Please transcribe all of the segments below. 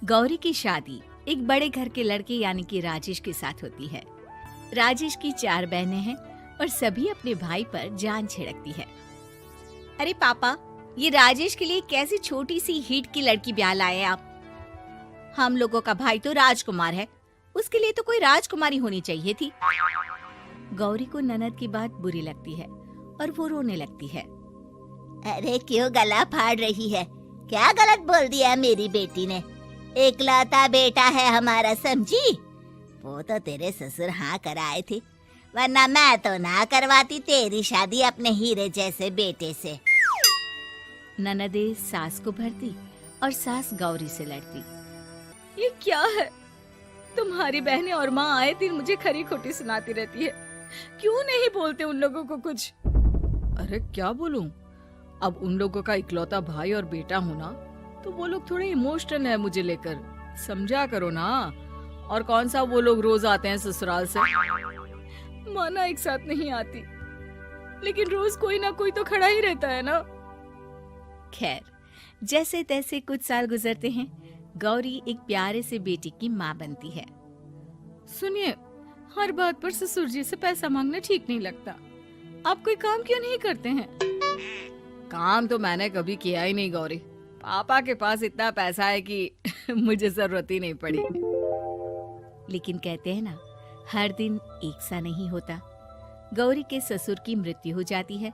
गौरी की शादी एक बड़े घर के लड़के यानी कि राजेश के साथ होती है। राजेश की 4 बहनें हैं और सभी अपने भाई पर जान छिड़कती है। अरे पापा, ये राजेश के लिए कैसी छोटी सी हिट की लड़की ब्याह लाए आप? हम लोगों का भाई तो राजकुमार है, उसके लिए तो कोई राजकुमारी होनी चाहिए थी। गौरी को ननद की बात बुरी लगती है और वो रोने लगती है। अरे क्यों गला फाड़ रही है? क्या गलत बोल दिया मेरी बेटी ने? इकलौता बेटा है हमारा, समझी? वो तो तेरे ससुर हाँ कराए थे, वरना मैं तो ना करवाती तेरी शादी अपने हीरे जैसे बेटे से। ननदे सास को भरती और सास गौरी से लड़ती। ये क्या है? तुम्हारी बहनें और माँ आए दिन मुझे खरी खोटी सुनाती रहती है। क्यों नहीं बोलते उन लोगों को कुछ? अरे क्या बोलूं? अब उन लोगों का इकलौता भाई और बेटा होना, तो वो लोग थोड़े इमोशनल है मुझे लेकर, समझा करो ना। और कौन सा वो लोग रोज आते हैं ससुराल से? माना एक साथ नहीं आती, लेकिन रोज कोई ना कोई तो खड़ा ही रहता है ना। खैर, जैसे तैसे कुछ साल गुजरते हैं। गौरी एक प्यारे से बेटी की माँ बनती है। सुनिए, हर बात पर ससुर जी से पैसा मांगना ठीक नहीं लगता। आप कोई काम क्यों नहीं करते हैं? काम तो मैंने कभी किया ही नहीं गौरी। पापा के पास इतना पैसा है कि मुझे जरूरत ही नहीं पड़ी। लेकिन कहते हैं ना, हर दिन एक सा नहीं होता। गौरी के ससुर की मृत्यु हो जाती है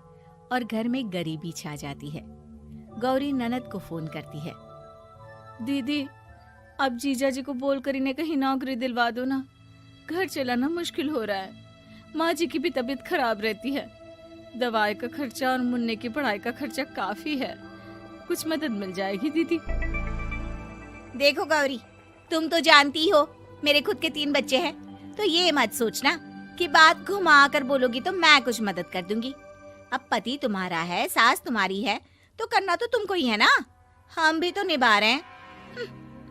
और घर में गरीबी छा जाती है। गौरी ननद को फोन करती है। दीदी, अब जीजा जी को बोलकर इन्हें कहीं नौकरी दिलवा दो ना। घर चलाना मुश्किल हो रहा है। माँ जी की भी तबीयत खराब रहती है। दवाई का खर्चा और मुन्ने की पढ़ाई का खर्चा काफी है। कुछ मदद मिल जाएगी दीदी। देखो गौरी, तुम तो जानती हो मेरे खुद के 3 बच्चे हैं, तो ये मत सोचना कि बात घुमा कर बोलोगी तो मैं कुछ मदद कर दूंगी। अब पति तुम्हारा है, सास तुम्हारी है, तो करना तो तुमको ही है ना। हम भी तो निभा रहे हैं।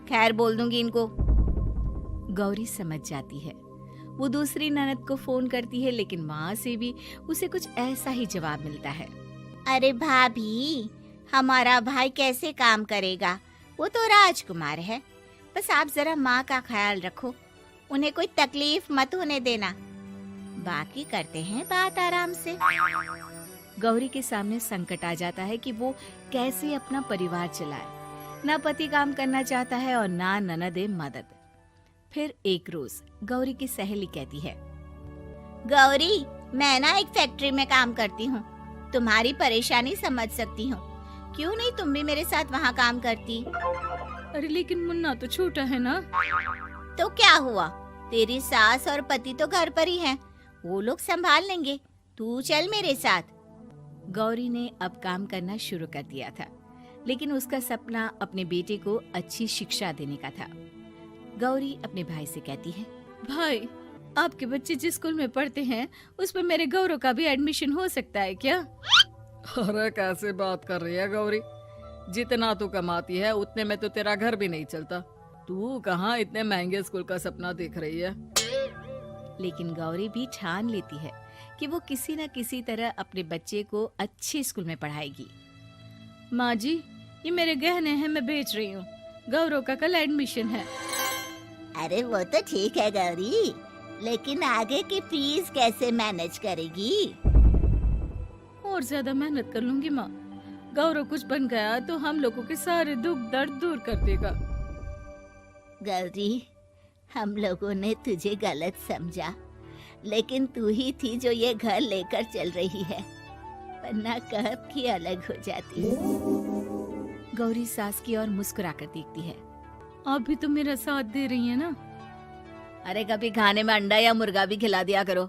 खैर, बोल दूंगी इनको। गौरी समझ जाती है। वो दूसरी ननद को फोन करती है, लेकिन माँ से भी उसे कुछ ऐसा ही जवाब मिलता है। अरे भाभी, हमारा भाई कैसे काम करेगा? वो तो राजकुमार है। बस आप जरा माँ का ख्याल रखो, उन्हें कोई तकलीफ मत होने देना। बाकी करते हैं बात आराम से। गौरी के सामने संकट आ जाता है कि वो कैसे अपना परिवार चलाए। ना पति काम करना चाहता है और ना ननदे मदद। फिर एक रोज गौरी की सहेली कहती है, गौरी, मैं ना एक फैक्ट्री में काम करती हूँ, तुम्हारी परेशानी समझ सकती हूँ। क्यों नहीं तुम भी मेरे साथ वहाँ काम करती? अरे लेकिन मुन्ना तो छोटा है ना। तो क्या हुआ? तेरी सास और पति तो घर पर ही हैं, वो लोग संभाल लेंगे। तू चल मेरे साथ। गौरी ने अब काम करना शुरू कर दिया था, लेकिन उसका सपना अपने बेटे को अच्छी शिक्षा देने का था। गौरी अपने भाई से कहती है, भाई, आपके बच्चे जिस स्कूल में पढ़ते हैं उस पर मेरे गौरव का भी एडमिशन हो सकता है क्या? अरे कैसे बात कर रही है गौरी? जितना तू कमाती है उतने में तो तेरा घर भी नहीं चलता। तू कहाँ इतने महंगे स्कूल का सपना देख रही है? लेकिन गौरी भी ठान लेती है कि वो किसी न किसी तरह अपने बच्चे को अच्छे स्कूल में पढ़ाएगी। माँ जी, ये मेरे गहने हैं, मैं बेच रही हूँ। गौरव का कल एडमिशन है। अरे वो तो ठीक है गौरी, लेकिन आगे की फीस कैसे मैनेज करेगी? और ज्यादा मेहनत कर लूंगी माँ। गौरव कुछ बन गया तो हम लोगों के सारे दुख दर्द दूर कर देगा। गौरी, हम लोगों ने तुझे गलत समझा, लेकिन तू ही थी जो ये घर लेकर चल रही है, वरना कब की अलग हो जाती। गौरी सास की ओर मुस्कुराकर देखती है। आप भी तो मेरा साथ दे रही है ना। अरे कभी खाने में अंडा या मुर्गा भी खिला दिया करो।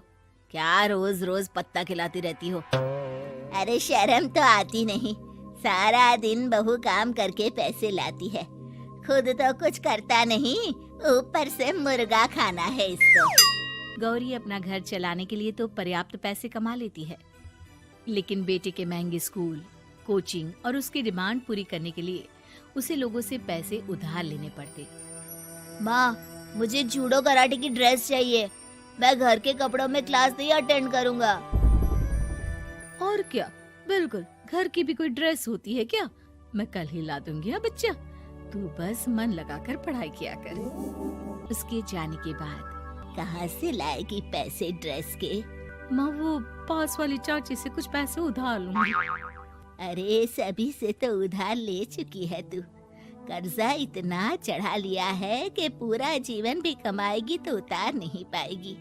क्या रोज रोज पत्ता खिलाती रहती हो? अरे शर्म तो आती नहीं। सारा दिन बहू काम करके पैसे लाती है, खुद तो कुछ करता नहीं, ऊपर से मुर्गा खाना है इसको। गौरी अपना घर चलाने के लिए तो पर्याप्त पैसे कमा लेती है, लेकिन बेटे के महंगे स्कूल, कोचिंग और उसकी डिमांड पूरी करने के लिए उसे लोगों से पैसे उधार लेने पड़ते। माँ, मुझे जूडो कराटे की ड्रेस चाहिए। मैं घर के कपड़ों में क्लास नहीं अटेंड करूँगा। और क्या, बिल्कुल, घर की भी कोई ड्रेस होती है क्या? मैं कल ही ला दूंगी। हाँ बच्चा, तू बस मन लगाकर पढ़ाई किया कर। उसके जाने के बाद कहाँ से लाएगी पैसे ड्रेस के? माँ वो पास वाली चाची से कुछ पैसे उधार लूंगी। अरे सभी से तो उधार ले चुकी है तू। कर्जा इतना चढ़ा लिया है कि पूरा जीवन भी कमाएगी तो उतार नहीं पाएगी।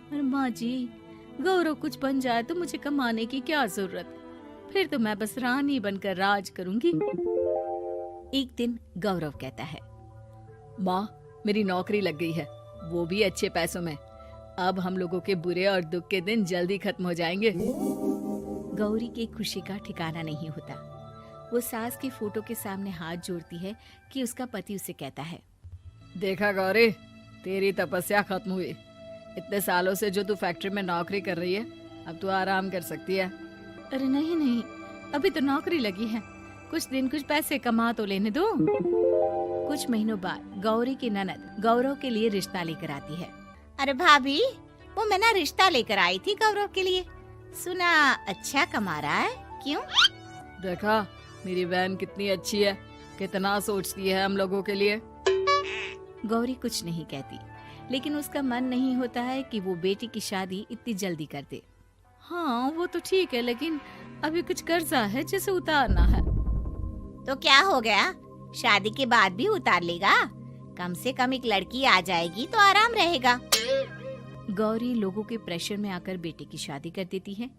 अरे माँ जी, गौरव कुछ बन जाए तो मुझे कमाने की क्या जरूरत, फिर तो मैं बस रानी बनकर राज करूंगी। एक दिन गौरव कहता है, माँ मेरी नौकरी लग गई है, वो भी अच्छे पैसों में। अब हम लोगों के बुरे और दुख के दिन जल्दी खत्म हो जाएंगे। गौरी की खुशी का ठिकाना नहीं होता। वो सास की फोटो के सामने हाथ जोड़ती है कि उसका पति उसे कहता है, देखा गौरी, तेरी तपस्या खत्म हुई। इतने सालों से जो तू फैक्ट्री में नौकरी कर रही है, अब तू आराम कर सकती है। अरे नहीं नहीं, अभी तो नौकरी लगी है, कुछ दिन कुछ पैसे कमा तो लेने दो। कुछ महीनों बाद गौरी की ननद गौरव के लिए रिश्ता लेकर आती है। अरे भाभी, वो मैं ना रिश्ता लेकर आई थी गौरव के लिए। सुना अच्छा कमा रहा है, क्यों? देखा मेरी बहन कितनी अच्छी है, कितना सोचती है हम लोगों के लिए। गौरी कुछ नहीं कहती, लेकिन उसका मन नहीं होता है कि वो बेटी की शादी इतनी जल्दी कर दे। हाँ वो तो ठीक है, लेकिन अभी कुछ कर्जा है जिसे उतारना है। तो क्या हो गया, शादी के बाद भी उतार लेगा। कम से कम एक लड़की आ जाएगी तो आराम रहेगा। गौरी लोगों के प्रेशर में आकर बेटे की शादी कर देती है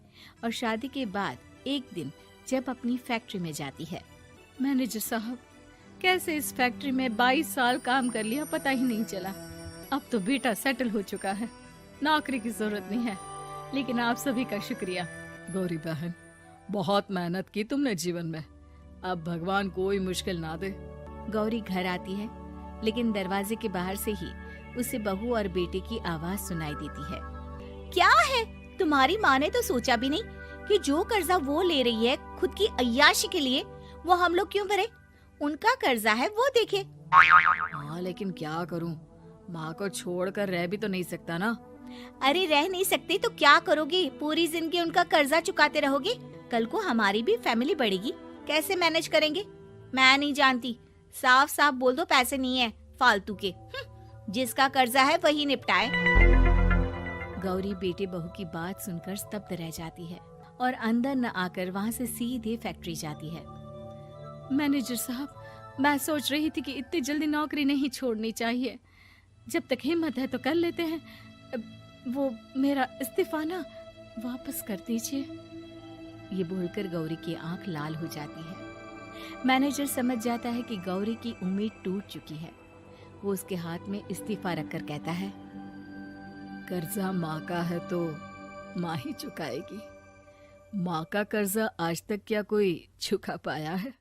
और शादी के बाद एक दिन जब अपनी फैक्ट्री में जाती है। मैनेजर साहब, कैसे इस फैक्ट्री में 22 साल काम कर लिया पता ही नहीं चला। अब तो बेटा सेटल हो चुका है, नौकरी की जरूरत नहीं है, लेकिन आप सभी का शुक्रिया। गौरी बहन, बहुत मेहनत की तुमने जीवन में, अब भगवान कोई मुश्किल ना दे। गौरी घर आती है, लेकिन दरवाजे के बाहर से ही उसे बहू और बेटे की आवाज सुनाई देती है। क्या है, तुम्हारी माँ ने तो सोचा भी नहीं कि जो कर्जा वो ले रही है खुद की अय्याशी के लिए, वो हम लोग क्यों भरे? उनका कर्जा है वो देखे। हाँ लेकिन क्या करूं, माँ को छोड़कर रह भी तो नहीं सकता ना। अरे रह नहीं सकते तो क्या करोगे? पूरी जिंदगी उनका कर्जा चुकाते रहोगे? कल को हमारी भी फैमिली बढ़ेगी, कैसे मैनेज करेंगे? मैं नहीं जानती, साफ साफ बोल दो पैसे नहीं है फालतू के। जिसका कर्जा है वही निपटाए। गौरी बेटे बहू की बात सुनकर स्तब्ध रह जाती है और अंदर न आकर वहाँ से सीधे फैक्ट्री जाती है। मैनेजर साहब, मैं सोच रही थी कि इतनी जल्दी नौकरी नहीं छोड़नी चाहिए, जब तक हिम्मत है तो कर लेते हैं। वो मेरा इस्तीफा ना वापस कर दीजिए। ये बोलकर गौरी की आंख लाल हो जाती है। मैनेजर समझ जाता है कि गौरी की उम्मीद टूट चुकी है। वो उसके हाथ में इस्तीफा रखकर कहता है, कर्जा माँ का है तो माँ ही चुकाएगी। माँ का कर्जा आज तक क्या कोई चुका पाया है?